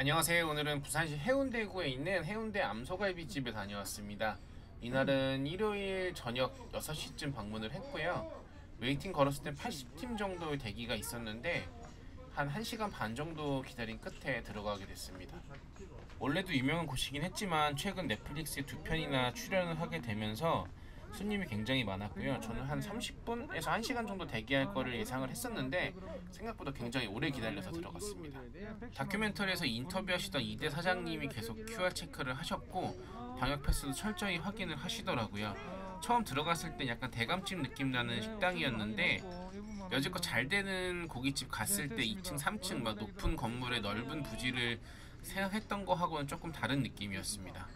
안녕하세요. 오늘은 부산시 해운대구에 있는 해운대 암소갈비집에 다녀왔습니다. 이날은 일요일 저녁 6시쯤 방문을 했고요. 웨이팅 걸었을 때 80팀 정도의 대기가 있었는데 한 1시간 반 정도 기다린 끝에 들어가게 됐습니다. 원래도 유명한 곳이긴 했지만 최근 넷플릭스에 2편이나 출연을 하게 되면서 손님이 굉장히 많았고요. 저는 한 30분에서 1시간 정도 대기할 거를 예상을 했었는데 생각보다 굉장히 오래 기다려서 들어갔습니다. 다큐멘터리에서 인터뷰하시던 이대 사장님이 계속 QR 체크를 하셨고 방역 패스도 철저히 확인을 하시더라고요. 처음 들어갔을 때 약간 대감집 느낌 나는 식당이었는데 여지껏 잘 되는 고깃집 갔을 때 2층, 3층 막 높은 건물의 넓은 부지를 생각했던 거하고는 조금 다른 느낌이었습니다.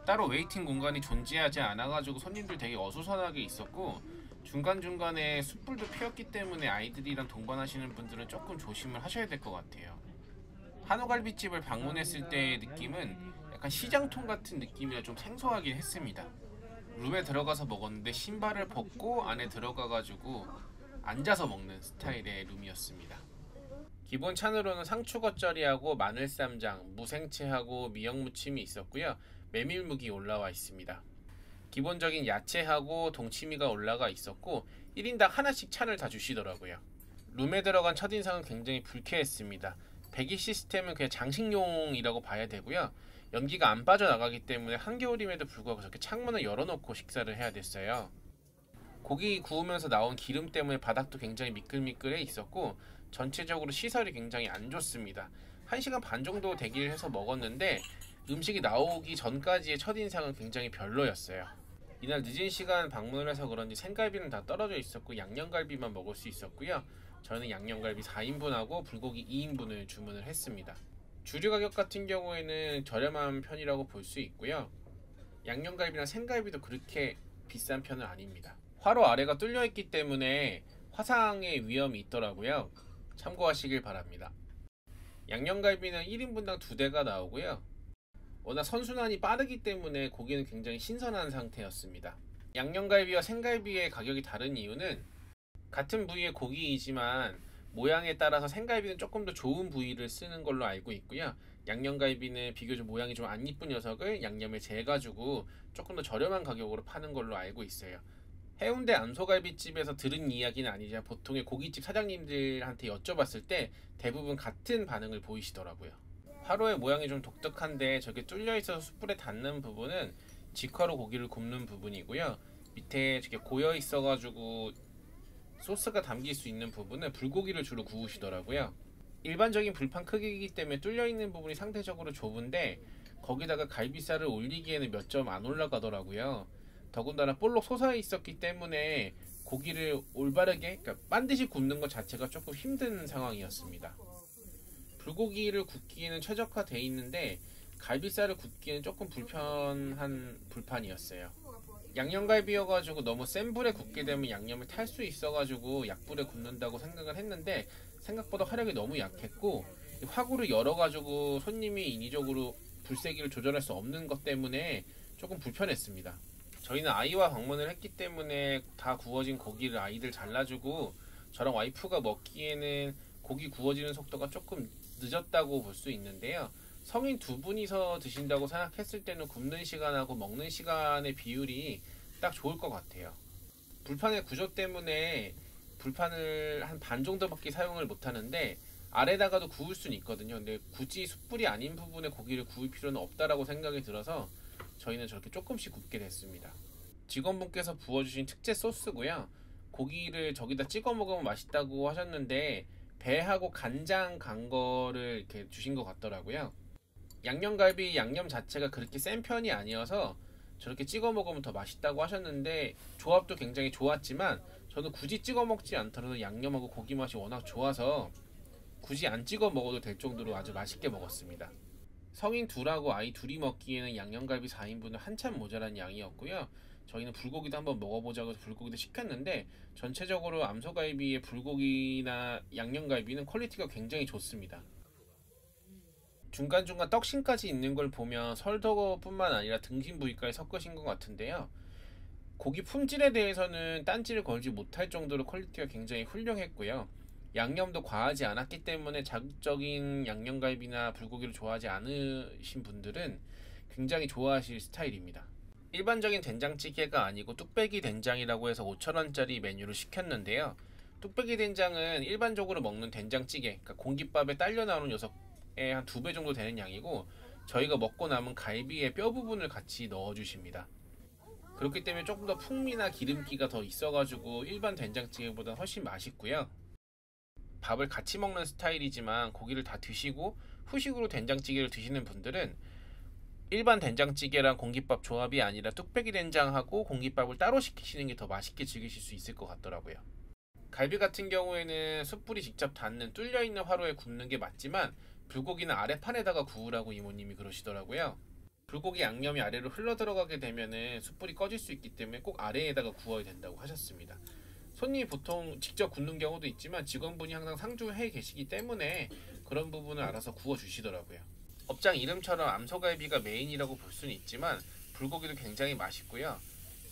따로 웨이팅 공간이 존재하지 않아가지고 손님들 되게 어수선하게 있었고 중간중간에 숯불도 피었기 때문에 아이들이랑 동반하시는 분들은 조금 조심을 하셔야 될 것 같아요. 한우갈비집을 방문했을 때의 느낌은 약간 시장통 같은 느낌이라 좀 생소하긴 했습니다. 룸에 들어가서 먹었는데 신발을 벗고 안에 들어가가지고 앉아서 먹는 스타일의 룸이었습니다. 기본 찬으로는 상추 겉절이하고 마늘쌈장, 무생채하고 미역무침이 있었고요. 메밀묵이 올라와 있습니다. 기본적인 야채하고 동치미가 올라가 있었고 1인당 하나씩 찬을 다 주시더라고요. 룸에 들어간 첫인상은 굉장히 불쾌했습니다. 배기 시스템은 그냥 장식용이라고 봐야 되고요. 연기가 안 빠져나가기 때문에 한겨울임에도 불구하고 저렇게 창문을 열어놓고 식사를 해야 됐어요. 고기 구우면서 나온 기름 때문에 바닥도 굉장히 미끌미끌해 있었고 전체적으로 시설이 굉장히 안 좋습니다. 1시간 반 정도 대기를 해서 먹었는데 음식이 나오기 전까지의 첫인상은 굉장히 별로였어요. 이날 늦은 시간 방문을 해서 그런지 생갈비는 다 떨어져 있었고 양념갈비만 먹을 수 있었고요. 저는 양념갈비 4인분하고 불고기 2인분을 주문을 했습니다. 주류 가격 같은 경우에는 저렴한 편이라고 볼 수 있고요. 양념갈비나 생갈비도 그렇게 비싼 편은 아닙니다. 화로 아래가 뚫려있기 때문에 화상의 위험이 있더라고요. 참고하시길 바랍니다. 양념갈비는 1인분당 2대가 나오고요. 워낙 선순환이 빠르기 때문에 고기는 굉장히 신선한 상태였습니다. 양념갈비와 생갈비의 가격이 다른 이유는 같은 부위의 고기이지만 모양에 따라서 생갈비는 조금 더 좋은 부위를 쓰는 걸로 알고 있고요. 양념갈비는 비교적 모양이 좀 안 이쁜 녀석을 양념에 재가지고 조금 더 저렴한 가격으로 파는 걸로 알고 있어요. 해운대 암소갈비집에서 들은 이야기는 아니지만 보통의 고깃집 사장님들한테 여쭤봤을 때 대부분 같은 반응을 보이시더라고요. 화로의 모양이 좀 독특한데 저게 뚫려있어서 숯불에 닿는 부분은 직화로 고기를 굽는 부분이고요. 밑에 저게 고여있어가지고 소스가 담길 수 있는 부분은 불고기를 주로 구우시더라고요. 일반적인 불판 크기이기 때문에 뚫려있는 부분이 상대적으로 좁은데 거기다가 갈비살을 올리기에는 몇 점 안 올라가더라고요. 더군다나 볼록 솟아 있었기 때문에 고기를 올바르게, 그러니까 반드시 굽는 것 자체가 조금 힘든 상황이었습니다. 불고기를 굽기에는 최적화되어 있는데 갈비살을 굽기에는 조금 불편한 불판이었어요. 양념갈비여가지고 너무 센 불에 굽게 되면 양념을 탈 수 있어가지고 약불에 굽는다고 생각을 했는데 생각보다 화력이 너무 약했고 화구를 열어가지고 손님이 인위적으로 불세기를 조절할 수 없는 것 때문에 조금 불편했습니다. 저희는 아이와 방문을 했기 때문에 다 구워진 고기를 아이들 잘라주고 저랑 와이프가 먹기에는 고기 구워지는 속도가 조금 늦었다고 볼 수 있는데요. 성인 두 분이서 드신다고 생각했을 때는 굽는 시간하고 먹는 시간의 비율이 딱 좋을 것 같아요. 불판의 구조 때문에 불판을 한 반 정도밖에 사용을 못하는데 아래다가도 구울 수는 있거든요. 근데 굳이 숯불이 아닌 부분에 고기를 구울 필요는 없다라고 생각이 들어서 저희는 저렇게 조금씩 굽게 됐습니다. 직원분께서 부어주신 특제 소스고요. 고기를 저기다 찍어 먹으면 맛있다고 하셨는데 배하고 간장 간 거를 이렇게 주신 것 같더라고요. 양념갈비 양념 자체가 그렇게 센 편이 아니어서 저렇게 찍어 먹으면 더 맛있다고 하셨는데 조합도 굉장히 좋았지만 저는 굳이 찍어 먹지 않더라도 양념하고 고기 맛이 워낙 좋아서 굳이 안 찍어 먹어도 될 정도로 아주 맛있게 먹었습니다. 성인 둘하고 아이 둘이 먹기에는 양념갈비 4인분은 한참 모자란 양이었고요. 저희는 불고기도 한번 먹어보자고 해서 불고기도 시켰는데 전체적으로 암소갈비의 불고기나 양념갈비는 퀄리티가 굉장히 좋습니다. 중간중간 떡심까지 있는 걸 보면 설도거뿐만 아니라 등심 부위까지 섞으신 것 같은데요. 고기 품질에 대해서는 딴지를 걸지 못할 정도로 퀄리티가 굉장히 훌륭했고요. 양념도 과하지 않았기 때문에 자극적인 양념갈비나 불고기를 좋아하지 않으신 분들은 굉장히 좋아하실 스타일입니다. 일반적인 된장찌개가 아니고 뚝배기 된장이라고 해서 5,000원짜리 메뉴를 시켰는데요. 뚝배기 된장은 일반적으로 먹는 된장찌개, 그러니까 공깃밥에 딸려 나오는 녀석의 한 2배 정도 되는 양이고, 저희가 먹고 남은 갈비의 뼈 부분을 같이 넣어주십니다. 그렇기 때문에 조금 더 풍미나 기름기가 더 있어가지고 일반 된장찌개보다 훨씬 맛있고요. 밥을 같이 먹는 스타일이지만 고기를 다 드시고 후식으로 된장찌개를 드시는 분들은 일반 된장찌개랑 공깃밥 조합이 아니라 뚝배기 된장하고 공깃밥을 따로 시키시는 게 더 맛있게 즐기실 수 있을 것 같더라고요. 갈비 같은 경우에는 숯불이 직접 닿는 뚫려있는 화로에 굽는 게 맞지만 불고기는 아래판에다가 구우라고 이모님이 그러시더라고요. 불고기 양념이 아래로 흘러 들어가게 되면은 숯불이 꺼질 수 있기 때문에 꼭 아래에다가 구워야 된다고 하셨습니다. 손님이 보통 직접 굽는 경우도 있지만 직원분이 항상 상주해 계시기 때문에 그런 부분을 알아서 구워 주시더라고요. 업장 이름처럼 암소갈비가 메인이라고 볼 수는 있지만 불고기도 굉장히 맛있고요.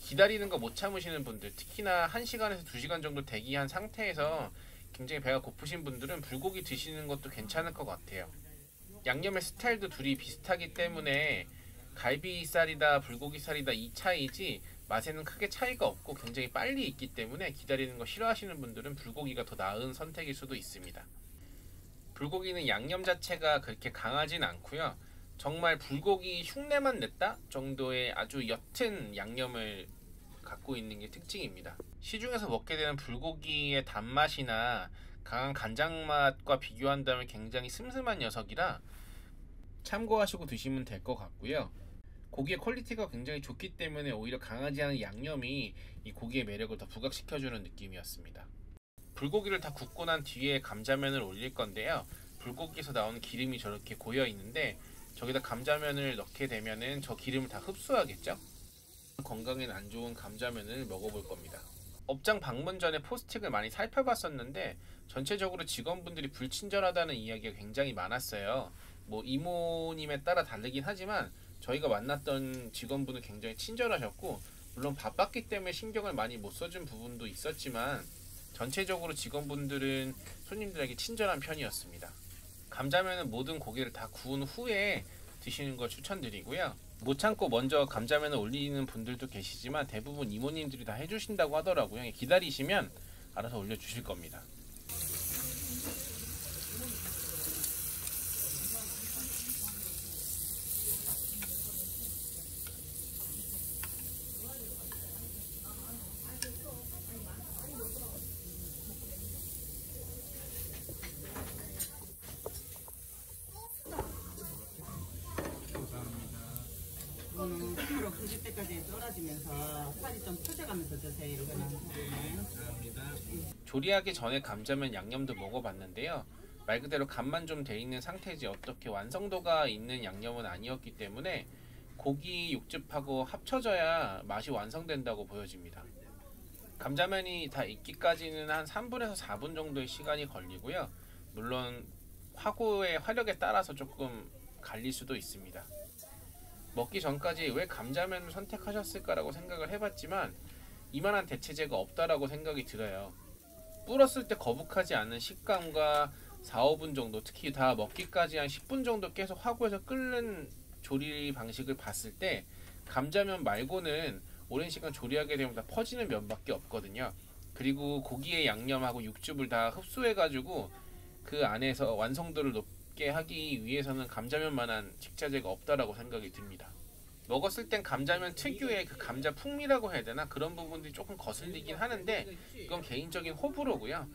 기다리는 거 못 참으시는 분들, 특히나 1시간에서 2시간 정도 대기한 상태에서 굉장히 배가 고프신 분들은 불고기 드시는 것도 괜찮을 것 같아요. 양념의 스타일도 둘이 비슷하기 때문에 갈비살이다 불고기살이다 이 차이지 맛에는 크게 차이가 없고 굉장히 빨리 익기 때문에 기다리는 거 싫어하시는 분들은 불고기가 더 나은 선택일 수도 있습니다. 불고기는 양념 자체가 그렇게 강하진 않고요. 정말 불고기 흉내만 냈다 정도의 아주 옅은 양념을 갖고 있는 게 특징입니다. 시중에서 먹게 되는 불고기의 단맛이나 강한 간장 맛과 비교한다면 굉장히 슴슴한 녀석이라 참고하시고 드시면 될 것 같고요. 고기의 퀄리티가 굉장히 좋기 때문에 오히려 강하지 않은 양념이 이 고기의 매력을 더 부각시켜주는 느낌이었습니다. 불고기를 다 굽고 난 뒤에 감자면을 올릴 건데요. 불고기에서 나오는 기름이 저렇게 고여 있는데 저기다 감자면을 넣게 되면은 저 기름을 다 흡수하겠죠? 건강에는 안 좋은 감자면을 먹어볼 겁니다. 업장 방문 전에 포스팅을 많이 살펴봤었는데 전체적으로 직원분들이 불친절하다는 이야기가 굉장히 많았어요. 뭐 이모님에 따라 다르긴 하지만 저희가 만났던 직원분은 굉장히 친절하셨고, 물론 바빴기 때문에 신경을 많이 못 써준 부분도 있었지만 전체적으로 직원분들은 손님들에게 친절한 편이었습니다. 감자면은 모든 고기를 다 구운 후에 드시는 걸 추천드리고요. 못 참고 먼저 감자면을 올리는 분들도 계시지만 대부분 이모님들이 다 해주신다고 하더라고요. 기다리시면 알아서 올려주실 겁니다. 손으로 긁을 때까지 썰어주면서 살이 좀 퍼져가면서 드세요. 이거는. 조리하기 전에 감자면 양념도 먹어봤는데요. 말 그대로 간만 좀 돼 있는 상태지 어떻게 완성도가 있는 양념은 아니었기 때문에 고기 육즙하고 합쳐져야 맛이 완성된다고 보여집니다. 감자면이 다 익기까지는 한 3분에서 4분 정도의 시간이 걸리고요. 물론 화구의 화력에 따라서 조금 갈릴 수도 있습니다. 먹기 전까지 왜 감자면을 선택하셨을까라고 생각을 해봤지만 이만한 대체제가 없다라고 생각이 들어요. 불었을 때 거북하지 않은 식감과 4, 5분 정도, 특히 다 먹기까지 한 10분 정도 계속 화구에서 끓는 조리 방식을 봤을 때 감자면 말고는 오랜 시간 조리하게 되면 다 퍼지는 면밖에 없거든요. 그리고 고기의 양념하고 육즙을 다 흡수해가지고 그 안에서 완성도를 높게 하기 위해서는 감자면만한 식자재가 없다라고 생각이 듭니다. 먹었을 땐 감자면 특유의 그 감자 풍미라고 해야 되나? 그런 부분들이 조금 거슬리긴 하는데 이건 개인적인 호불호고요.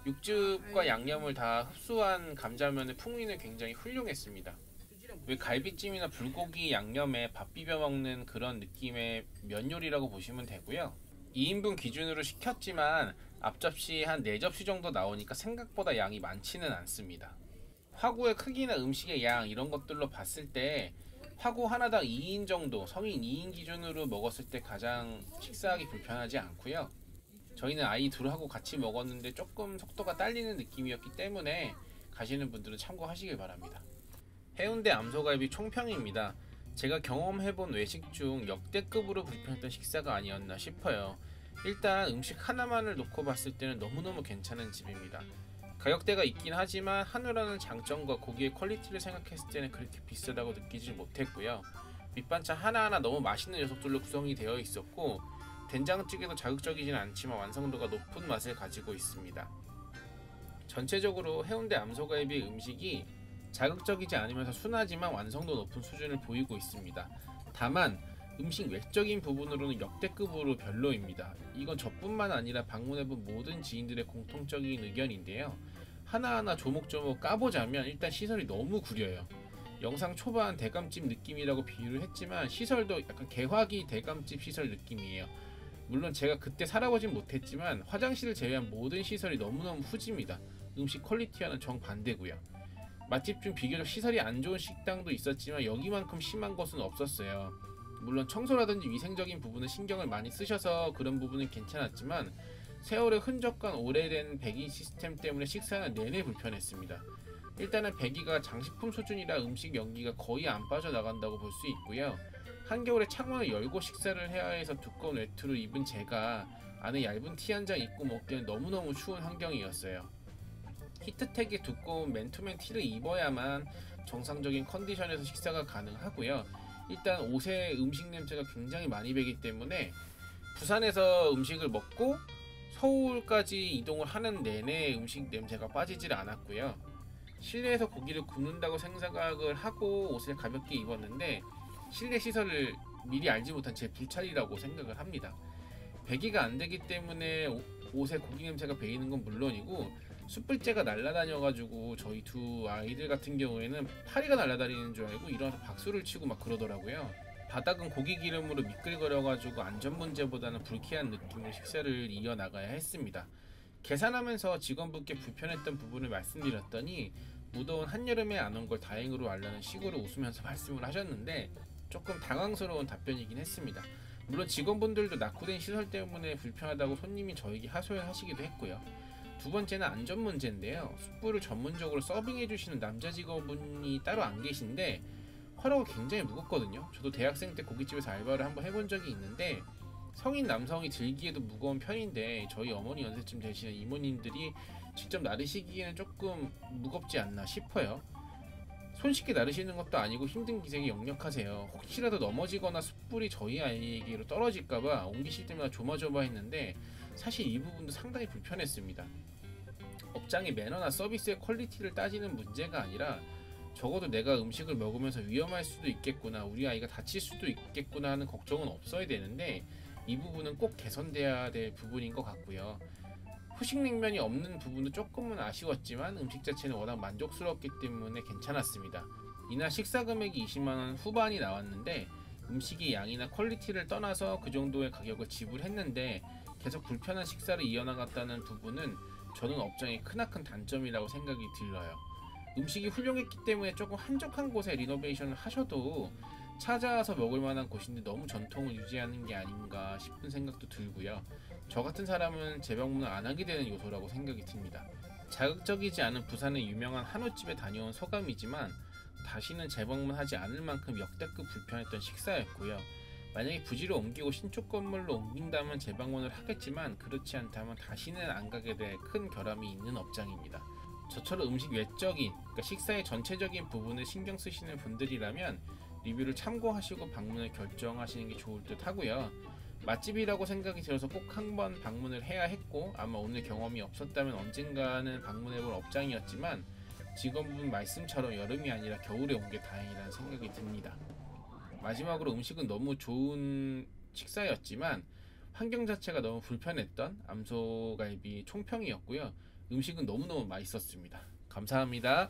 육즙과 양념을 다 흡수한 감자면의 풍미는 굉장히 훌륭했습니다. 왜 갈비찜이나 불고기 양념에 밥 비벼 먹는 그런 느낌의 면 요리라고 보시면 되고요. 2인분 기준으로 시켰지만 앞접시 한 4접시 정도 나오니까 생각보다 양이 많지는 않습니다. 화구의 크기나 음식의 양 이런 것들로 봤을 때 화구 하나당 2인 정도, 성인 2인 기준으로 먹었을 때 가장 식사하기 불편하지 않고요. 저희는 아이 둘하고 같이 먹었는데 조금 속도가 딸리는 느낌이었기 때문에 가시는 분들은 참고하시길 바랍니다. 해운대 암소갈비 총평입니다. 제가 경험해본 외식 중 역대급으로 불편했던 식사가 아니었나 싶어요. 일단 음식 하나만을 놓고 봤을 때는 너무너무 괜찮은 집입니다. 가격대가 있긴 하지만 한우라는 장점과 고기의 퀄리티를 생각했을 때는 그렇게 비싸다고 느끼지 못했고요. 밑반찬 하나하나 너무 맛있는 녀석들로 구성이 되어 있었고 된장찌개도 자극적이진 않지만 완성도가 높은 맛을 가지고 있습니다. 전체적으로 해운대 암소갈비 음식이 자극적이지 않으면서 순하지만 완성도 높은 수준을 보이고 있습니다. 다만 음식 외적인 부분으로는 역대급으로 별로입니다. 이건 저뿐만 아니라 방문해본 모든 지인들의 공통적인 의견인데요. 하나하나 조목조목 까보자면 일단 시설이 너무 구려요. 영상 초반 대감집 느낌이라고 비유를 했지만 시설도 약간 개화기 대감집 시설 느낌이에요. 물론 제가 그때 살아보진 못했지만 화장실을 제외한 모든 시설이 너무너무 후집니다. 음식 퀄리티와는 정반대고요. 맛집 중 비교적 시설이 안 좋은 식당도 있었지만 여기만큼 심한 것은 없었어요. 물론 청소라든지 위생적인 부분은 신경을 많이 쓰셔서 그런 부분은 괜찮았지만 세월의 흔적과 오래된 배기 시스템 때문에 식사는 내내 불편했습니다. 일단은 배기가 장식품 수준이라 음식 연기가 거의 안 빠져나간다고 볼 수 있고요. 한겨울에 창문을 열고 식사를 해야 해서 두꺼운 외투를 입은 제가 안에 얇은 티 한 장 입고 먹기엔 너무너무 추운 환경이었어요. 히트텍의 두꺼운 맨투맨 티를 입어야만 정상적인 컨디션에서 식사가 가능하고요. 일단 옷에 음식 냄새가 굉장히 많이 배기 때문에 부산에서 음식을 먹고 서울까지 이동을 하는 내내 음식 냄새가 빠지질 않았고요. 실내에서 고기를 굽는다고 생각을 하고 옷을 가볍게 입었는데 실내 시설을 미리 알지 못한 제 불찰이라고 생각을 합니다. 배기가 안 되기 때문에 옷에 고기 냄새가 배이는 건 물론이고 숯불째가 날아다녀가지고 저희 두 아이들 같은 경우에는 파리가 날아다니는 줄 알고 일어나서 박수를 치고 막 그러더라고요. 바닥은 고기 기름으로 미끌거려가지고 안전 문제보다는 불쾌한 느낌으로 식사를 이어나가야 했습니다. 계산하면서 직원분께 불편했던 부분을 말씀드렸더니 무더운 한여름에 안 온 걸 다행으로 알라는 식으로 웃으면서 말씀을 하셨는데 조금 당황스러운 답변이긴 했습니다. 물론 직원분들도 낙후된 시설 때문에 불편하다고 손님이 저에게 하소연하시기도 했고요. 두 번째는 안전 문제인데요. 숯불을 전문적으로 서빙해 주시는 남자 직원분이 따로 안 계신데 화로가 굉장히 무겁거든요. 저도 대학생 때 고깃집에서 알바를 한번 해본 적이 있는데 성인 남성이 들기에도 무거운 편인데 저희 어머니 연세쯤 되시는 이모님들이 직접 나르시기에는 조금 무겁지 않나 싶어요. 손쉽게 나르시는 것도 아니고 힘든 기색이 역력하세요. 혹시라도 넘어지거나 숯불이 저희 아이에게로 떨어질까봐 옮기실 때마다 조마조마했는데 사실 이 부분도 상당히 불편했습니다. 업장의 매너나 서비스의 퀄리티를 따지는 문제가 아니라 적어도 내가 음식을 먹으면서 위험할 수도 있겠구나, 우리 아이가 다칠 수도 있겠구나 하는 걱정은 없어야 되는데 이 부분은 꼭 개선돼야 될 부분인 것 같고요. 후식냉면이 없는 부분도 조금은 아쉬웠지만 음식 자체는 워낙 만족스럽기 때문에 괜찮았습니다. 이날 식사 금액이 20만원 후반이 나왔는데 음식의 양이나 퀄리티를 떠나서 그 정도의 가격을 지불했는데 계속 불편한 식사를 이어나갔다는 부분은 저는 업장의 크나큰 단점이라고 생각이 들어요. 음식이 훌륭했기 때문에 조금 한적한 곳에 리노베이션을 하셔도 찾아와서 먹을 만한 곳인데 너무 전통을 유지하는 게 아닌가 싶은 생각도 들고요. 저 같은 사람은 재방문을 안 하게 되는 요소라고 생각이 듭니다. 자극적이지 않은 부산의 유명한 한우집에 다녀온 소감이지만 다시는 재방문하지 않을 만큼 역대급 불편했던 식사였고요. 만약에 부지로 옮기고 신축 건물로 옮긴다면 재방문을 하겠지만 그렇지 않다면 다시는 안 가게 될 큰 결함이 있는 업장입니다. 저처럼 음식 외적인, 그러니까 식사의 전체적인 부분을 신경 쓰시는 분들이라면 리뷰를 참고하시고 방문을 결정하시는 게 좋을 듯 하고요. 맛집이라고 생각이 들어서 꼭 한번 방문을 해야 했고 아마 오늘 경험이 없었다면 언젠가는 방문해볼 업장이었지만 직원분 말씀처럼 여름이 아니라 겨울에 온 게 다행이라는 생각이 듭니다. 마지막으로 음식은 너무 좋은 식사였지만 환경 자체가 너무 불편했던 암소갈비 총평이었고요. 음식은 너무너무 맛있었습니다. 감사합니다.